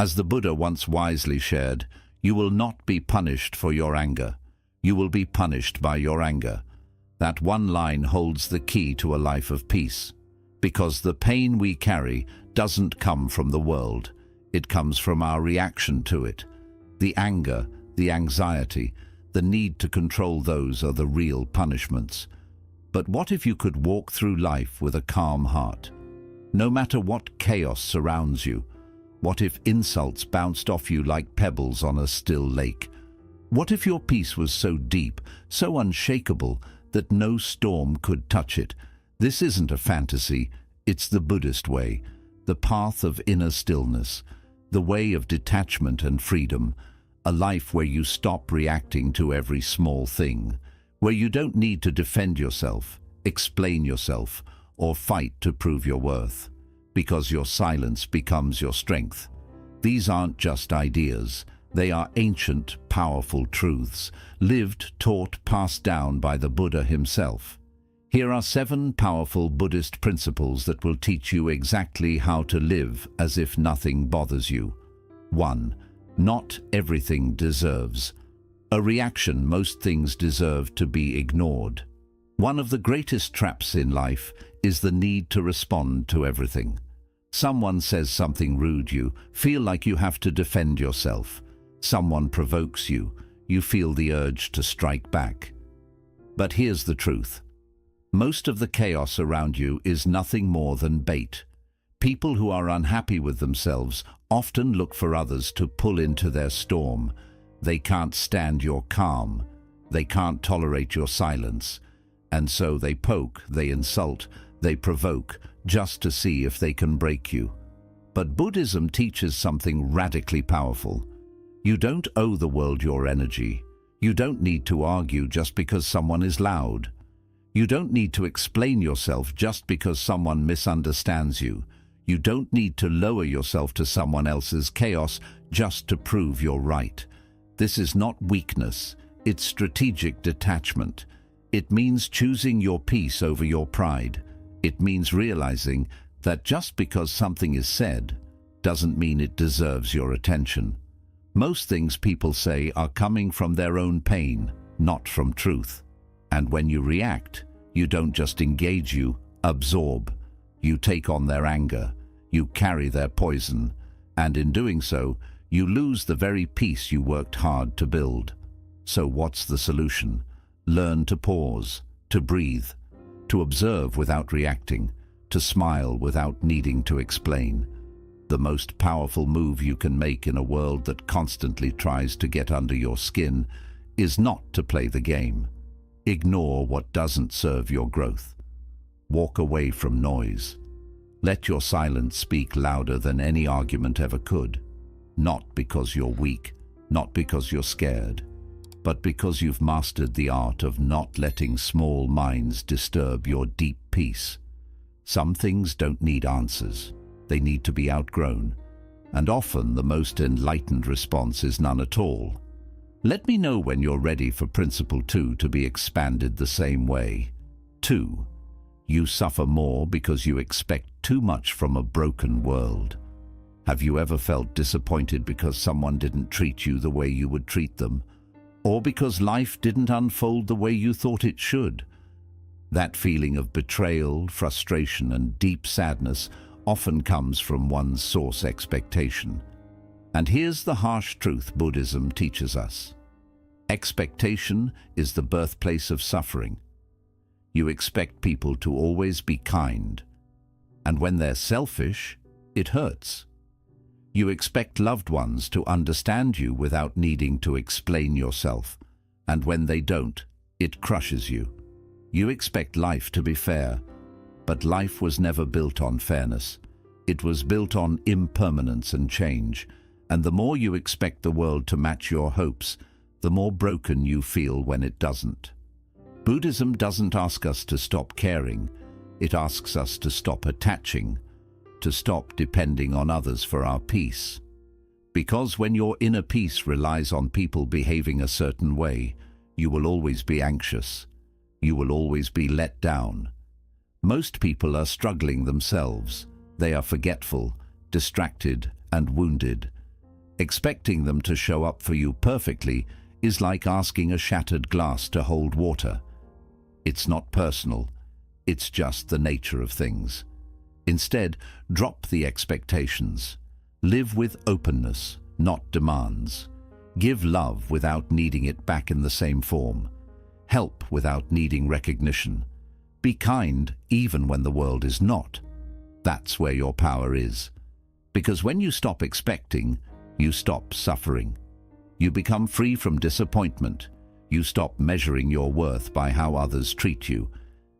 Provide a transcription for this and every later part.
As the Buddha once wisely shared, you will not be punished for your anger. You will be punished by your anger. That one line holds the key to a life of peace. Because the pain we carry doesn't come from the world. It comes from our reaction to it. The anger, the anxiety, the need to control, those are the real punishments. But what if you could walk through life with a calm heart? No matter what chaos surrounds you. What if insults bounced off you like pebbles on a still lake? What if your peace was so deep, so unshakable, that no storm could touch it? This isn't a fantasy, it's the Buddhist way, the path of inner stillness, the way of detachment and freedom, a life where you stop reacting to every small thing, where you don't need to defend yourself, explain yourself, or fight to prove your worth, because your silence becomes your strength. These aren't just ideas, they are ancient, powerful truths, lived, taught, passed down by the Buddha himself. Here are 7 powerful Buddhist principles that will teach you exactly how to live as if nothing bothers you. 1. Not everything deserves. A reaction. Most things deserve to be ignored. One of the greatest traps in life is the need to respond to everything. Someone says something rude, you feel like you have to defend yourself. Someone provokes you, you feel the urge to strike back. But here's the truth. Most of the chaos around you is nothing more than bait. People who are unhappy with themselves often look for others to pull into their storm. They can't stand your calm. They can't tolerate your silence. And so they poke, they insult, they provoke, just to see if they can break you. But Buddhism teaches something radically powerful. You don't owe the world your energy. You don't need to argue just because someone is loud. You don't need to explain yourself just because someone misunderstands you. You don't need to lower yourself to someone else's chaos just to prove you're right. This is not weakness, it's strategic detachment. It means choosing your peace over your pride. It means realizing that just because something is said doesn't mean it deserves your attention. Most things people say are coming from their own pain, not from truth. And when you react, you don't just engage, you absorb. You take on their anger, you carry their poison, and in doing so, you lose the very peace you worked hard to build. So what's the solution? Learn to pause, to breathe, to observe without reacting, to smile without needing to explain. The most powerful move you can make in a world that constantly tries to get under your skin is not to play the game. Ignore what doesn't serve your growth. Walk away from noise. Let your silence speak louder than any argument ever could. Not because you're weak, not because you're scared, but because you've mastered the art of not letting small minds disturb your deep peace. Some things don't need answers. They need to be outgrown. And often the most enlightened response is none at all. Let me know when you're ready for Principle 2 to be expanded the same way. 2. You suffer more because you expect too much from a broken world. Have you ever felt disappointed because someone didn't treat you the way you would treat them? Or because life didn't unfold the way you thought it should? That feeling of betrayal, frustration, and deep sadness often comes from one's source expectation. And here's the harsh truth Buddhism teaches us. Expectation is the birthplace of suffering. You expect people to always be kind, and when they're selfish, it hurts. You expect loved ones to understand you without needing to explain yourself, and when they don't, it crushes you. You expect life to be fair, but life was never built on fairness. It was built on impermanence and change, and the more you expect the world to match your hopes, the more broken you feel when it doesn't. Buddhism doesn't ask us to stop caring, it asks us to stop attaching, to stop depending on others for our peace. Because when your inner peace relies on people behaving a certain way, you will always be anxious. You will always be let down. Most people are struggling themselves. They are forgetful, distracted, and wounded. Expecting them to show up for you perfectly is like asking a shattered glass to hold water. It's not personal, it's just the nature of things. Instead, drop the expectations. Live with openness, not demands. Give love without needing it back in the same form. Help without needing recognition. Be kind even when the world is not. That's where your power is. Because when you stop expecting, you stop suffering. You become free from disappointment. You stop measuring your worth by how others treat you.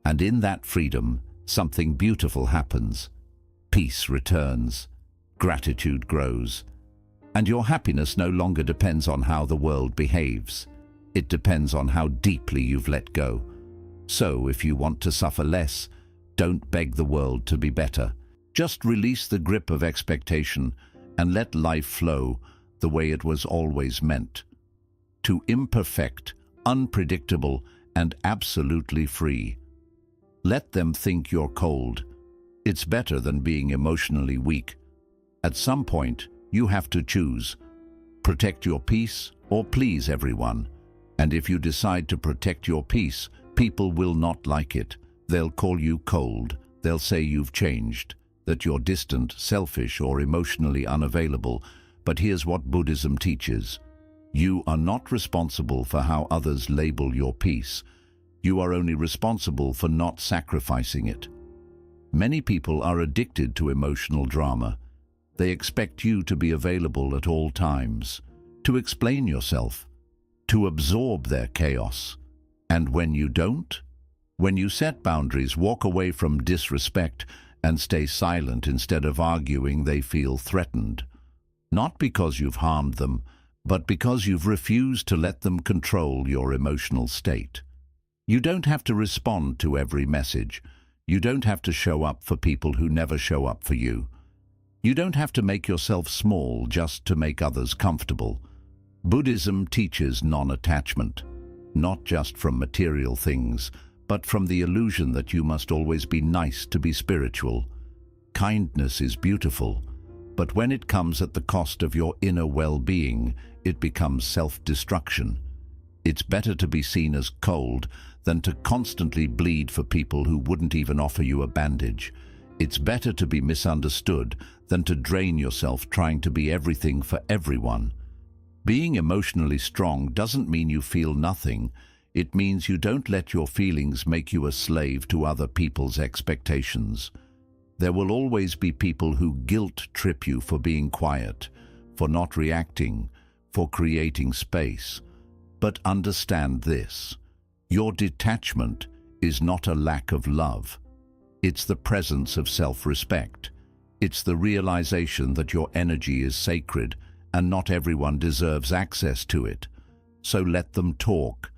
And in that freedom, something beautiful happens. Peace returns. Gratitude grows. And your happiness no longer depends on how the world behaves. It depends on how deeply you've let go. So if you want to suffer less, don't beg the world to be better. Just release the grip of expectation and let life flow the way it was always meant. To imperfect, unpredictable, and absolutely free. Let them think you're cold. It's better than being emotionally weak. At some point, you have to choose. Protect your peace or please everyone. And if you decide to protect your peace, people will not like it. They'll call you cold. They'll say you've changed, that you're distant, selfish, or emotionally unavailable. But here's what Buddhism teaches. You are not responsible for how others label your peace. You are only responsible for not sacrificing it. Many people are addicted to emotional drama. They expect you to be available at all times, to explain yourself, to absorb their chaos. And when you don't, when you set boundaries, walk away from disrespect, and stay silent instead of arguing, they feel threatened. Not because you've harmed them, but because you've refused to let them control your emotional state. You don't have to respond to every message. You don't have to show up for people who never show up for you. You don't have to make yourself small just to make others comfortable. Buddhism teaches non-attachment, not just from material things, but from the illusion that you must always be nice to be spiritual. Kindness is beautiful, but when it comes at the cost of your inner well-being, it becomes self-destruction. It's better to be seen as cold than to constantly bleed for people who wouldn't even offer you a bandage. It's better to be misunderstood than to drain yourself trying to be everything for everyone. Being emotionally strong doesn't mean you feel nothing. It means you don't let your feelings make you a slave to other people's expectations. There will always be people who guilt-trip you for being quiet, for not reacting, for creating space. But understand this. Your detachment is not a lack of love. It's the presence of self-respect. It's the realization that your energy is sacred and not everyone deserves access to it. So let them talk.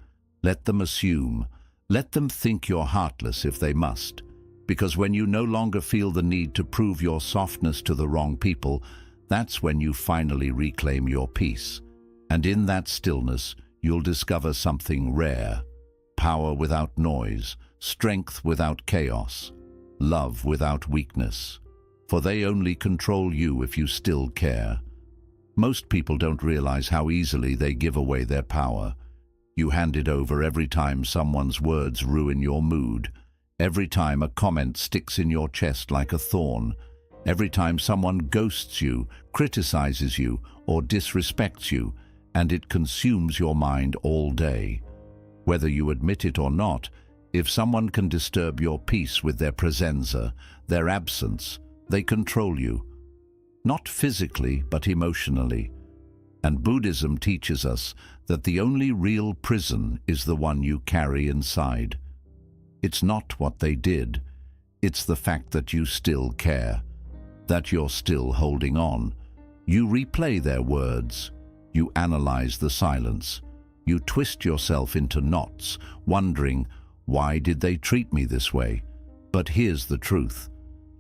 Let them assume. Let them think you're heartless if they must. Because when you no longer feel the need to prove your softness to the wrong people, that's when you finally reclaim your peace. And in that stillness, you'll discover something rare. Power without noise, strength without chaos, love without weakness. For they only control you if you still care. Most people don't realize how easily they give away their power. You hand it over every time someone's words ruin your mood, every time a comment sticks in your chest like a thorn, every time someone ghosts you, criticizes you, or disrespects you, and it consumes your mind all day. Whether you admit it or not, if someone can disturb your peace with their presenza, their absence, they control you. Not physically, but emotionally. And Buddhism teaches us that the only real prison is the one you carry inside. It's not what they did. It's the fact that you still care, that you're still holding on. You replay their words. You analyze the silence. You twist yourself into knots, wondering, why did they treat me this way? But here's the truth.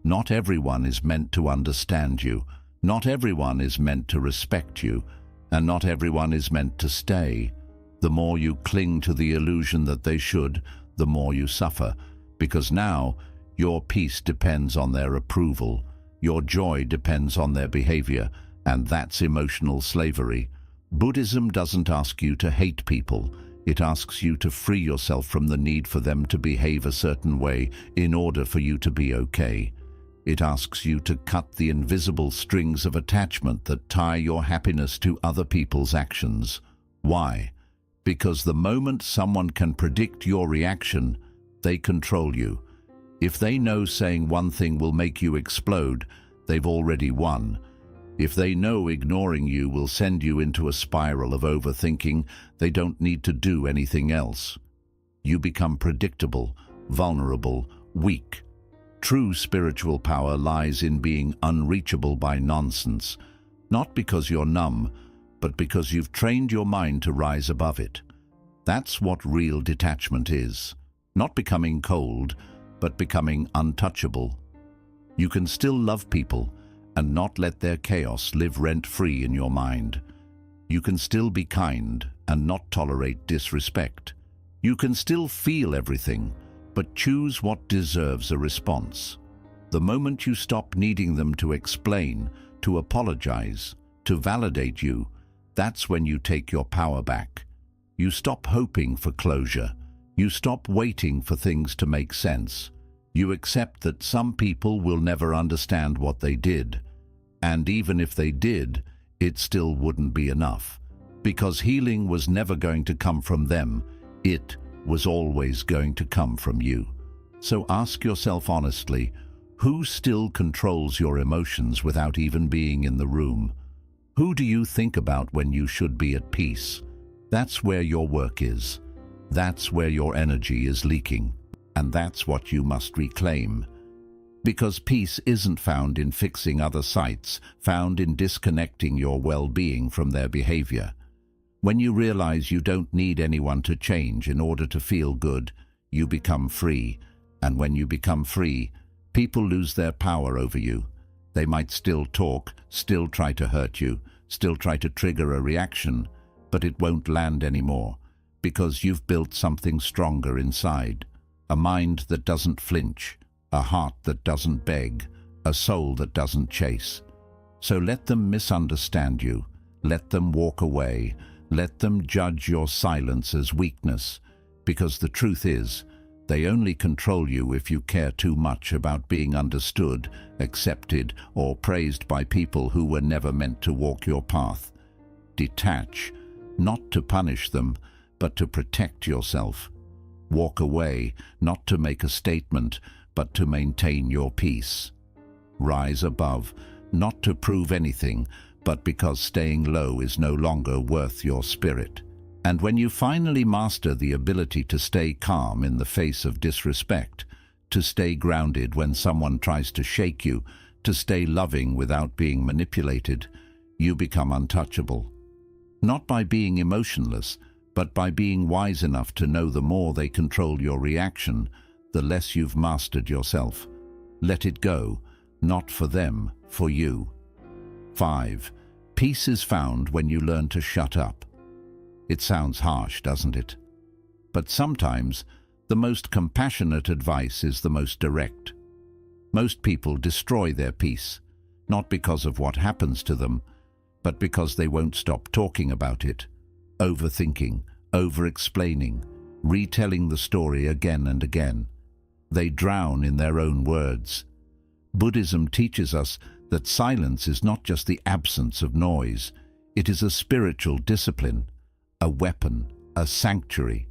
Not everyone is meant to understand you. Not everyone is meant to respect you. And not everyone is meant to stay. The more you cling to the illusion that they should, the more you suffer. Because now, your peace depends on their approval. Your joy depends on their behavior. And that's emotional slavery. Buddhism doesn't ask you to hate people. It asks you to free yourself from the need for them to behave a certain way in order for you to be okay. It asks you to cut the invisible strings of attachment that tie your happiness to other people's actions. Why? Because the moment someone can predict your reaction, they control you. If they know saying one thing will make you explode, they've already won. If they know ignoring you will send you into a spiral of overthinking, they don't need to do anything else. You become predictable, vulnerable, weak. True spiritual power lies in being unreachable by nonsense, not because you're numb, but because you've trained your mind to rise above it. That's what real detachment is. Not becoming cold, but becoming untouchable. You can still love people and not let their chaos live rent-free in your mind. You can still be kind and not tolerate disrespect. You can still feel everything, but choose what deserves a response. The moment you stop needing them to explain, to apologize, to validate you, that's when you take your power back. You stop hoping for closure. You stop waiting for things to make sense. You accept that some people will never understand what they did. And even if they did, it still wouldn't be enough. Because healing was never going to come from them. It was always going to come from you. So ask yourself honestly, who still controls your emotions without even being in the room? Who do you think about when you should be at peace? That's where your work is. That's where your energy is leaking. And that's what you must reclaim. Because peace isn't found in fixing other sites, found in disconnecting your well-being from their behavior. When you realize you don't need anyone to change in order to feel good, you become free. And when you become free, people lose their power over you. They might still talk, still try to hurt you, still try to trigger a reaction, but it won't land anymore, because you've built something stronger inside. A mind that doesn't flinch, a heart that doesn't beg, a soul that doesn't chase. So let them misunderstand you, let them walk away, let them judge your silence as weakness, because the truth is, they only control you if you care too much about being understood, accepted, or praised by people who were never meant to walk your path. Detach, not to punish them, but to protect yourself. Walk away, not to make a statement, but to maintain your peace. Rise above, not to prove anything, but because staying low is no longer worth your spirit. And when you finally master the ability to stay calm in the face of disrespect, to stay grounded when someone tries to shake you, to stay loving without being manipulated, you become untouchable. Not by being emotionless, but by being wise enough to know the more they control your reaction, the less you've mastered yourself. Let it go, not for them, for you. 5. Peace is found when you learn to shut up. It sounds harsh, doesn't it? But sometimes, the most compassionate advice is the most direct. Most people destroy their peace, not because of what happens to them, but because they won't stop talking about it, overthinking, over-explaining, retelling the story again and again. They drown in their own words. Buddhism teaches us that silence is not just the absence of noise. It is a spiritual discipline, a weapon, a sanctuary.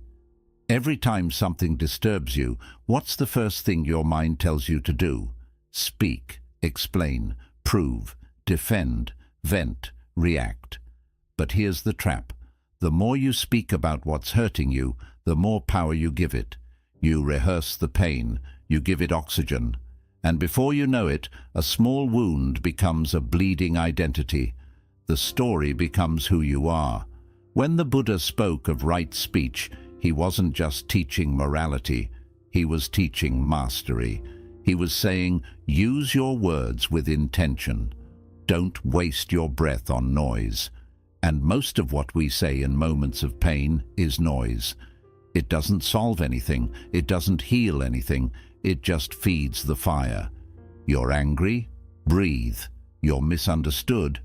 Every time something disturbs you, what's the first thing your mind tells you to do? Speak, explain, prove, defend, vent, react. But here's the trap. The more you speak about what's hurting you, the more power you give it. You rehearse the pain, you give it oxygen, and before you know it, a small wound becomes a bleeding identity. The story becomes who you are. When the Buddha spoke of right speech, he wasn't just teaching morality, he was teaching mastery. He was saying, use your words with intention. Don't waste your breath on noise. And most of what we say in moments of pain is noise. It doesn't solve anything, it doesn't heal anything, it just feeds the fire. You're angry? Breathe. You're misunderstood?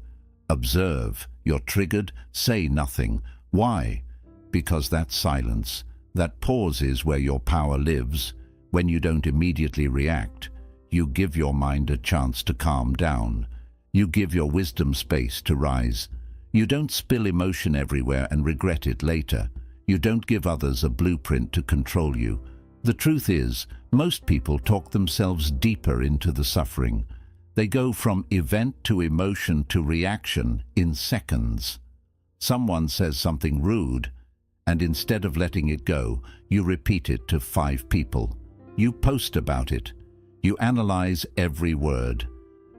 Observe. You're triggered, say nothing. Why? Because that silence, that pause is where your power lives. When you don't immediately react, you give your mind a chance to calm down. You give your wisdom space to rise. You don't spill emotion everywhere and regret it later. You don't give others a blueprint to control you. The truth is, most people talk themselves deeper into the suffering. They go from event to emotion to reaction in seconds. Someone says something rude, and instead of letting it go, you repeat it to 5 people. You post about it. You analyze every word.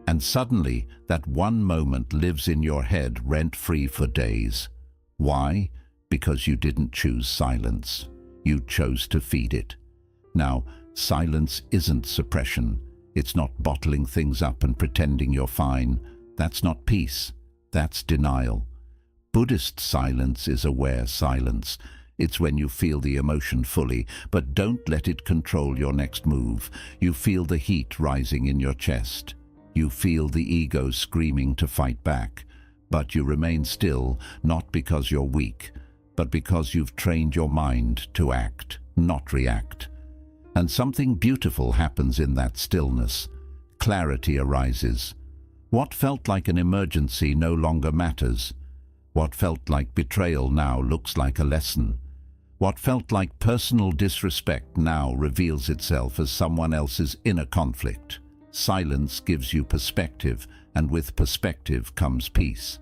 And suddenly, that one moment lives in your head rent-free for days. Why? Because you didn't choose silence. You chose to feed it. Now, silence isn't suppression. It's not bottling things up and pretending you're fine. That's not peace. That's denial. Buddhist silence is aware silence. It's when you feel the emotion fully, but don't let it control your next move. You feel the heat rising in your chest. You feel the ego screaming to fight back. But you remain still, not because you're weak, but because you've trained your mind to act, not react. And something beautiful happens in that stillness. Clarity arises. What felt like an emergency no longer matters. What felt like betrayal now looks like a lesson. What felt like personal disrespect now reveals itself as someone else's inner conflict. Silence gives you perspective, and with perspective comes peace.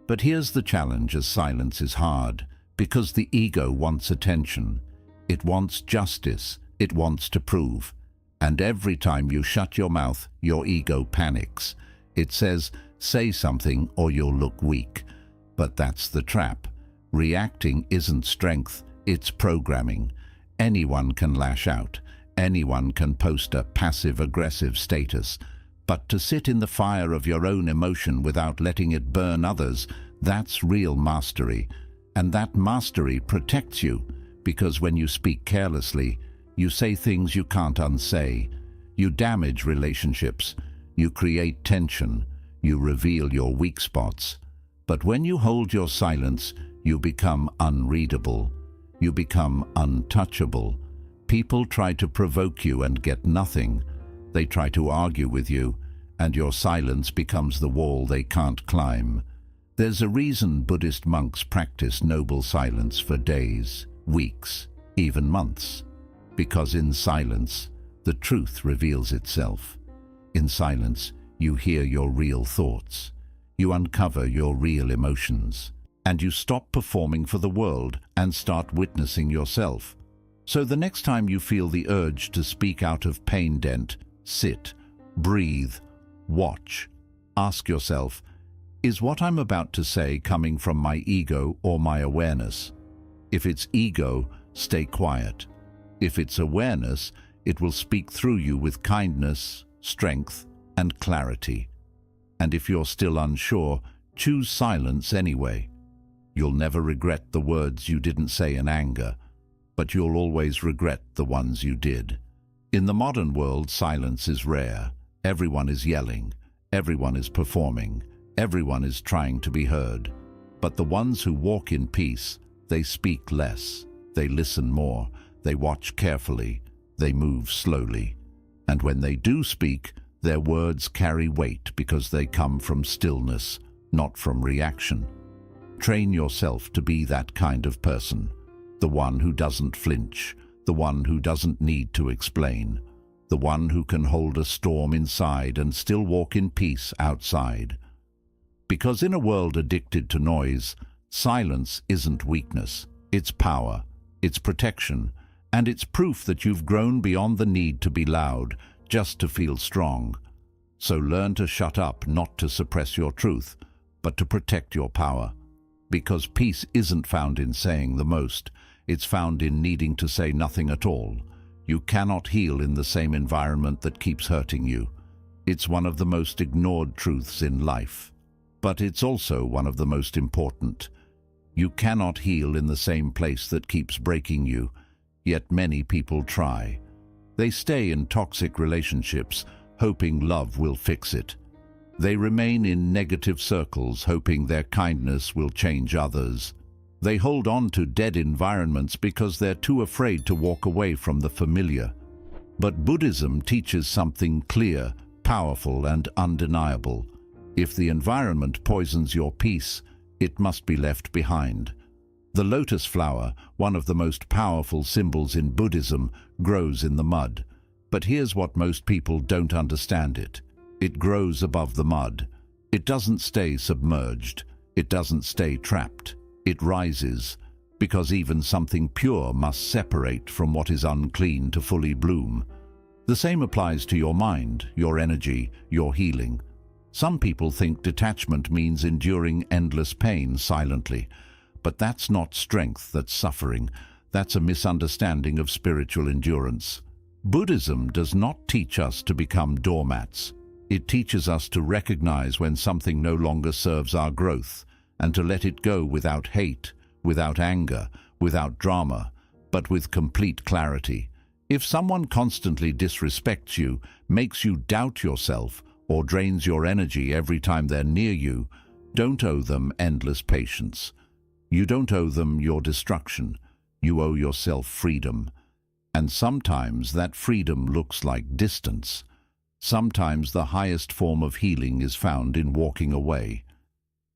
But here's the challenge, as silence is hard, because the ego wants attention. It wants justice. It wants to prove. And every time you shut your mouth, your ego panics. It says, say something or you'll look weak. But that's the trap. Reacting isn't strength, it's programming. Anyone can lash out. Anyone can post a passive-aggressive status. But to sit in the fire of your own emotion without letting it burn others, that's real mastery. And that mastery protects you, because when you speak carelessly, you say things you can't unsay. You damage relationships. You create tension. You reveal your weak spots. But when you hold your silence, you become unreadable. You become untouchable. People try to provoke you and get nothing. They try to argue with you, and your silence becomes the wall they can't climb. There's a reason Buddhist monks practice noble silence for days, weeks, even months. Because in silence, the truth reveals itself. In silence, you hear your real thoughts. You uncover your real emotions. And you stop performing for the world and start witnessing yourself. So the next time you feel the urge to speak out of pain dent, sit, breathe, watch. Ask yourself, is what I'm about to say coming from my ego or my awareness? If it's ego, stay quiet. If it's awareness, it will speak through you with kindness, strength, and clarity. And if you're still unsure, choose silence anyway. You'll never regret the words you didn't say in anger, but you'll always regret the ones you did. In the modern world, silence is rare. Everyone is yelling. Everyone is performing. Everyone is trying to be heard. But the ones who walk in peace, they speak less. They listen more. They watch carefully. They move slowly. And when they do speak, their words carry weight because they come from stillness, not from reaction. Train yourself to be that kind of person. The one who doesn't flinch. The one who doesn't need to explain. The one who can hold a storm inside and still walk in peace outside. Because in a world addicted to noise, silence isn't weakness. It's power. It's protection. And it's proof that you've grown beyond the need to be loud, just to feel strong. So learn to shut up, not to suppress your truth, but to protect your power. Because peace isn't found in saying the most. It's found in needing to say nothing at all. You cannot heal in the same environment that keeps hurting you. It's one of the most ignored truths in life. But it's also one of the most important. You cannot heal in the same place that keeps breaking you, yet many people try. They stay in toxic relationships, hoping love will fix it. They remain in negative circles, hoping their kindness will change others. They hold on to dead environments because they're too afraid to walk away from the familiar. But Buddhism teaches something clear, powerful, and undeniable. If the environment poisons your peace, it must be left behind. The lotus flower, one of the most powerful symbols in Buddhism, grows in the mud. But here's what most people don't understand it. It grows above the mud. It doesn't stay submerged. It doesn't stay trapped. It rises, because even something pure must separate from what is unclean to fully bloom. The same applies to your mind, your energy, your healing. Some people think detachment means enduring endless pain silently. But that's not strength, that's suffering. That's a misunderstanding of spiritual endurance. Buddhism does not teach us to become doormats. It teaches us to recognize when something no longer serves our growth, and to let it go without hate, without anger, without drama, but with complete clarity. If someone constantly disrespects you, makes you doubt yourself, or drains your energy every time they're near you, don't owe them endless patience. You don't owe them your destruction. You owe yourself freedom. And sometimes that freedom looks like distance. Sometimes the highest form of healing is found in walking away.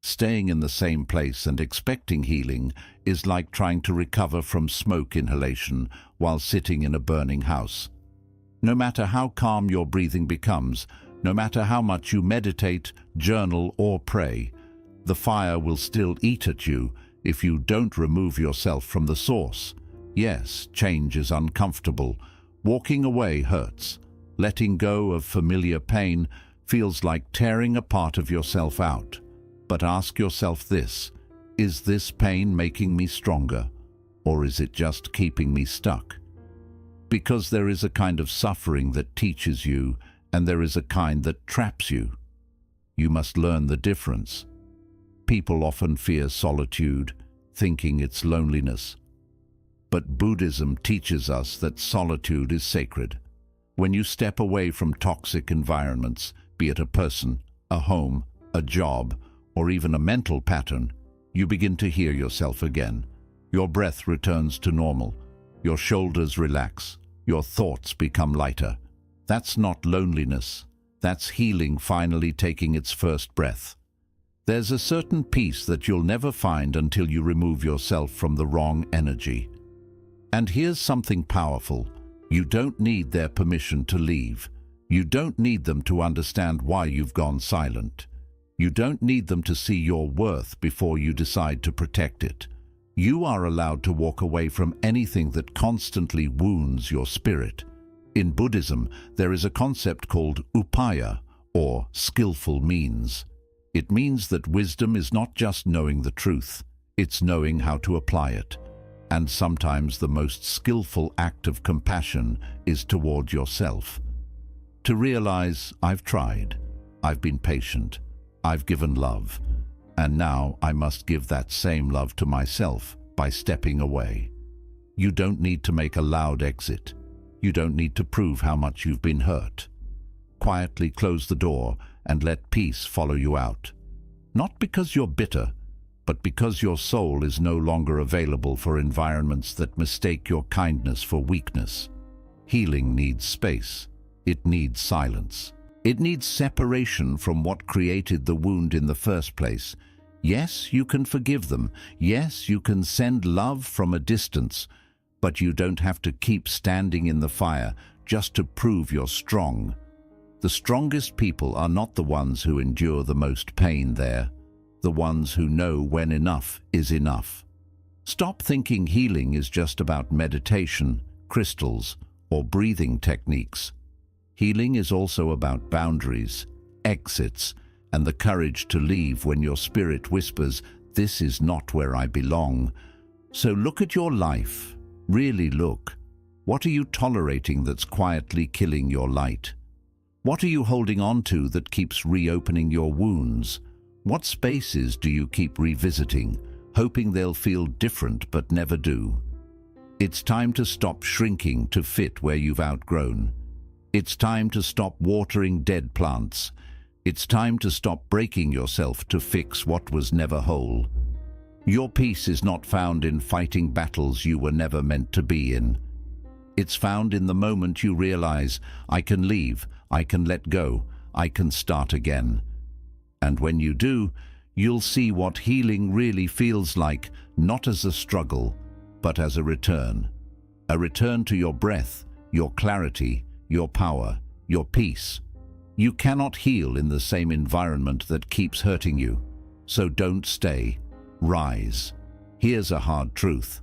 Staying in the same place and expecting healing is like trying to recover from smoke inhalation while sitting in a burning house. No matter how calm your breathing becomes, no matter how much you meditate, journal, or pray, the fire will still eat at you if you don't remove yourself from the source. Yes, change is uncomfortable. Walking away hurts. Letting go of familiar pain feels like tearing a part of yourself out. But ask yourself this: is this pain making me stronger, or is it just keeping me stuck? Because there is a kind of suffering that teaches you, and there is a kind that traps you. You must learn the difference. People often fear solitude, thinking it's loneliness. But Buddhism teaches us that solitude is sacred. When you step away from toxic environments, be it a person, a home, a job, or even a mental pattern, you begin to hear yourself again. Your breath returns to normal. Your shoulders relax. Your thoughts become lighter. That's not loneliness. That's healing finally taking its first breath. There's a certain peace that you'll never find until you remove yourself from the wrong energy. And here's something powerful. You don't need their permission to leave. You don't need them to understand why you've gone silent. You don't need them to see your worth before you decide to protect it. You are allowed to walk away from anything that constantly wounds your spirit. In Buddhism, there is a concept called upaya, or skillful means. It means that wisdom is not just knowing the truth, it's knowing how to apply it. And sometimes the most skillful act of compassion is toward yourself. To realize, I've tried, I've been patient, I've given love, and now I must give that same love to myself by stepping away. You don't need to make a loud exit. You don't need to prove how much you've been hurt. Quietly close the door and let peace follow you out. Not because you're bitter, but because your soul is no longer available for environments that mistake your kindness for weakness. Healing needs space. It needs silence. It needs separation from what created the wound in the first place. Yes, you can forgive them. Yes, you can send love from a distance, but you don't have to keep standing in the fire just to prove you're strong. The strongest people are not the ones who endure the most pain there, the ones who know when enough is enough. Stop thinking healing is just about meditation, crystals, or breathing techniques. Healing is also about boundaries, exits, and the courage to leave when your spirit whispers, "This is not where I belong." So look at your life. Really look. What are you tolerating that's quietly killing your light? What are you holding on to that keeps reopening your wounds? What spaces do you keep revisiting, hoping they'll feel different but never do? It's time to stop shrinking to fit where you've outgrown. It's time to stop watering dead plants. It's time to stop breaking yourself to fix what was never whole. Your peace is not found in fighting battles you were never meant to be in. It's found in the moment you realize, I can leave, I can let go, I can start again. And when you do, you'll see what healing really feels like, not as a struggle, but as a return. A return to your breath, your clarity, your power, your peace. You cannot heal in the same environment that keeps hurting you. So don't stay. Rise. Here's a hard truth.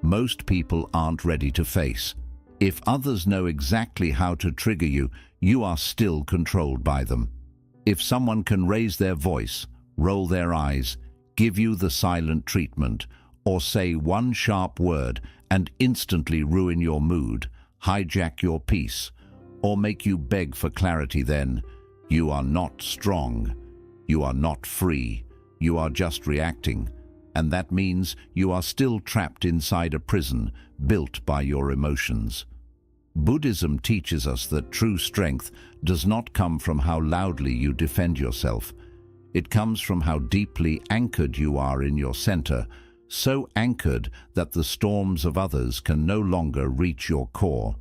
Most people aren't ready to face. If others know exactly how to trigger you, you are still controlled by them. If someone can raise their voice, roll their eyes, give you the silent treatment, or say one sharp word and instantly ruin your mood, hijack your peace, or make you beg for clarity, then you are not strong. You are not free. You are just reacting. And that means you are still trapped inside a prison built by your emotions. Buddhism teaches us that true strength does not come from how loudly you defend yourself. It comes from how deeply anchored you are in your center, so anchored that the storms of others can no longer reach your core.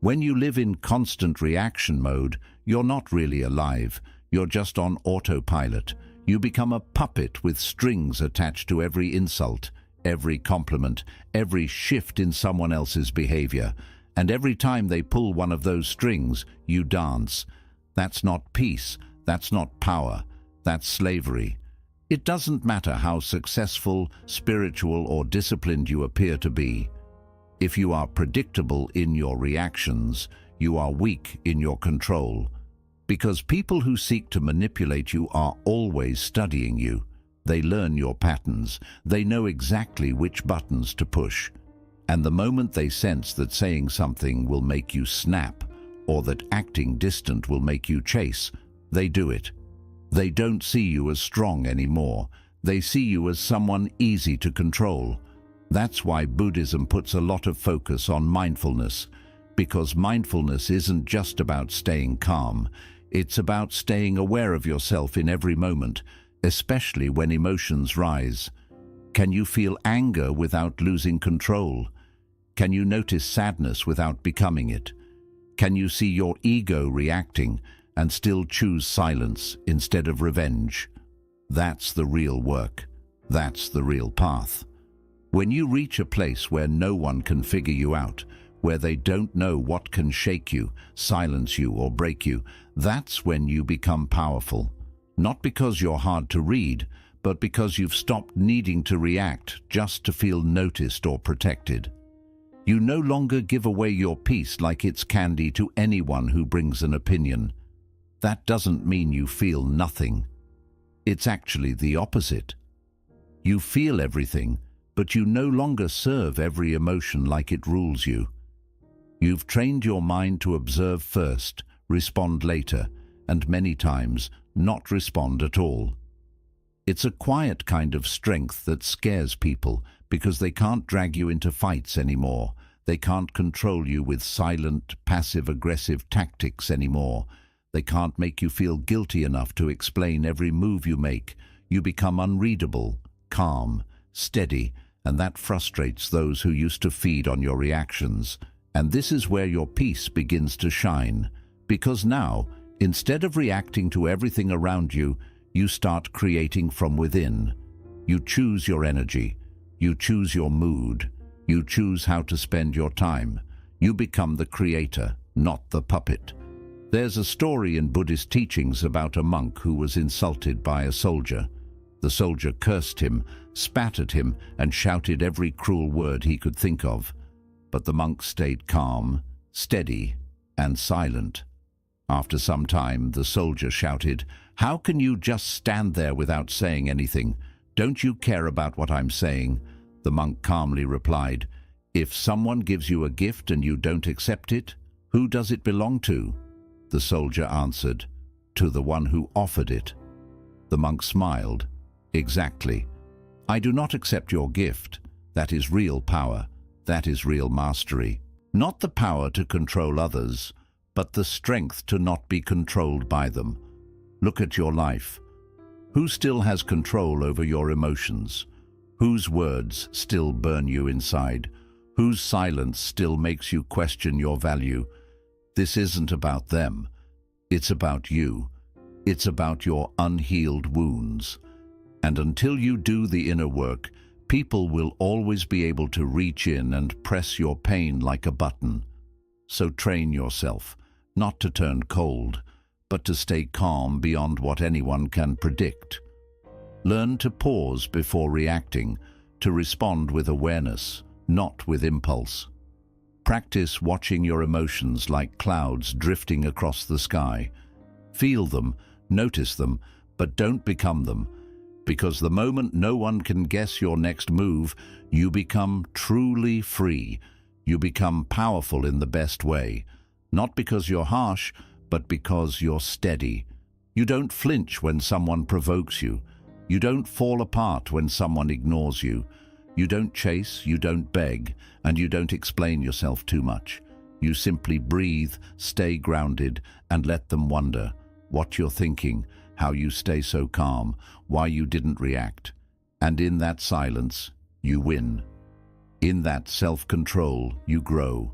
When you live in constant reaction mode, you're not really alive. You're just on autopilot. You become a puppet with strings attached to every insult, every compliment, every shift in someone else's behavior. And every time they pull one of those strings, you dance. That's not peace. That's not power. That's slavery. It doesn't matter how successful, spiritual, or disciplined you appear to be. If you are predictable in your reactions, you are weak in your control. Because people who seek to manipulate you are always studying you. They learn your patterns. They know exactly which buttons to push. And the moment they sense that saying something will make you snap, or that acting distant will make you chase, they do it. They don't see you as strong anymore. They see you as someone easy to control. That's why Buddhism puts a lot of focus on mindfulness, because mindfulness isn't just about staying calm. It's about staying aware of yourself in every moment, especially when emotions rise. Can you feel anger without losing control? Can you notice sadness without becoming it? Can you see your ego reacting and still choose silence instead of revenge? That's the real work. That's the real path. When you reach a place where no one can figure you out, where they don't know what can shake you, silence you, or break you, that's when you become powerful. Not because you're hard to read, but because you've stopped needing to react just to feel noticed or protected. You no longer give away your peace like it's candy to anyone who brings an opinion. That doesn't mean you feel nothing. It's actually the opposite. You feel everything, but you no longer serve every emotion like it rules you. You've trained your mind to observe first, respond later, and many times not respond at all. It's a quiet kind of strength that scares people because they can't drag you into fights anymore. They can't control you with silent, passive-aggressive tactics anymore. They can't make you feel guilty enough to explain every move you make. You become unreadable, calm, steady, and that frustrates those who used to feed on your reactions. And this is where your peace begins to shine, because now, instead of reacting to everything around you, you start creating from within. You choose your energy, you choose your mood, you choose how to spend your time. You become the creator, not the puppet. There's a story in Buddhist teachings about a monk who was insulted by a soldier. The soldier cursed him, spat at him, and shouted every cruel word he could think of. But the monk stayed calm, steady, and silent. After some time, the soldier shouted, "How can you just stand there without saying anything? Don't you care about what I'm saying?" The monk calmly replied, "If someone gives you a gift and you don't accept it, who does it belong to?" The soldier answered, "To the one who offered it." The monk smiled. "Exactly. I do not accept your gift. That is real power. That is real mastery. Not the power to control others, but the strength to not be controlled by them. Look at your life. Who still has control over your emotions? Whose words still burn you inside? Whose silence still makes you question your value? This isn't about them. It's about you. It's about your unhealed wounds. And until you do the inner work, people will always be able to reach in and press your pain like a button. So train yourself, not to turn cold, but to stay calm beyond what anyone can predict. Learn to pause before reacting, to respond with awareness, not with impulse. Practice watching your emotions like clouds drifting across the sky. Feel them, notice them, but don't become them. Because the moment no one can guess your next move, you become truly free. You become powerful in the best way. Not because you're harsh, but because you're steady. You don't flinch when someone provokes you. You don't fall apart when someone ignores you. You don't chase, you don't beg, and you don't explain yourself too much. You simply breathe, stay grounded, and let them wonder what you're thinking, how you stay so calm, why you didn't react. And in that silence, you win. In that self-control, you grow.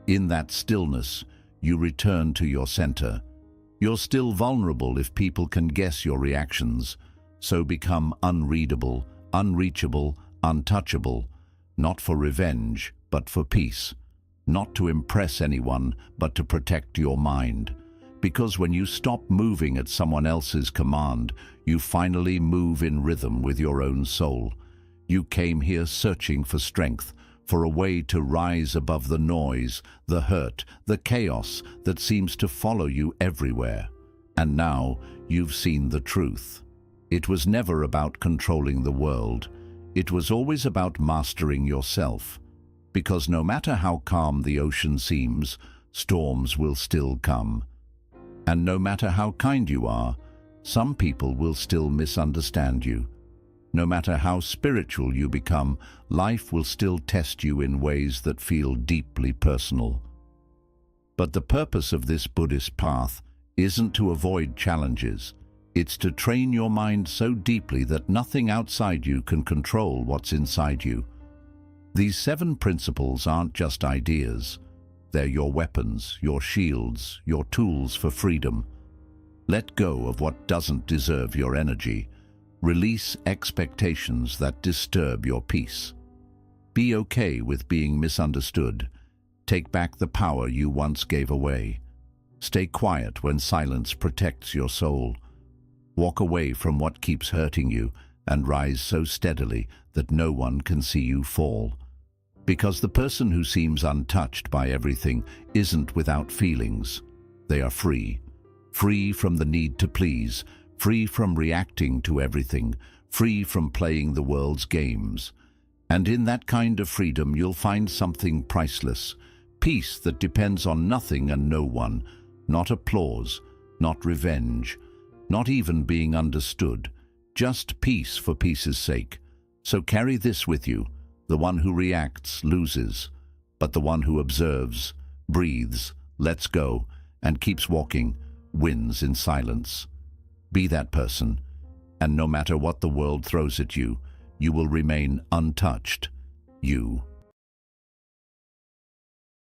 In that stillness, you return to your center. You're still vulnerable if people can guess your reactions, so become unreadable, unreachable, untouchable, not for revenge, but for peace. Not to impress anyone, but to protect your mind. Because when you stop moving at someone else's command, you finally move in rhythm with your own soul. You came here searching for strength, for a way to rise above the noise, the hurt, the chaos that seems to follow you everywhere. And now you've seen the truth. It was never about controlling the world. It was always about mastering yourself. Because no matter how calm the ocean seems, storms will still come. And no matter how kind you are, some people will still misunderstand you. No matter how spiritual you become, life will still test you in ways that feel deeply personal. But the purpose of this Buddhist path isn't to avoid challenges. It's to train your mind so deeply that nothing outside you can control what's inside you. These 7 principles aren't just ideas. They're your weapons, your shields, your tools for freedom. Let go of what doesn't deserve your energy. Release expectations that disturb your peace. Be okay with being misunderstood. Take back the power you once gave away. Stay quiet when silence protects your soul. Walk away from what keeps hurting you and rise so steadily that no one can see you fall. Because the person who seems untouched by everything isn't without feelings. They are free. Free from the need to please, free from reacting to everything, free from playing the world's games. And in that kind of freedom you'll find something priceless. Peace that depends on nothing and no one. Not applause, not revenge, not even being understood. Just peace for peace's sake. So carry this with you. The one who reacts loses, but the one who observes, breathes, lets go, and keeps walking wins in silence. Be that person, and no matter what the world throws at you, you will remain untouched. You.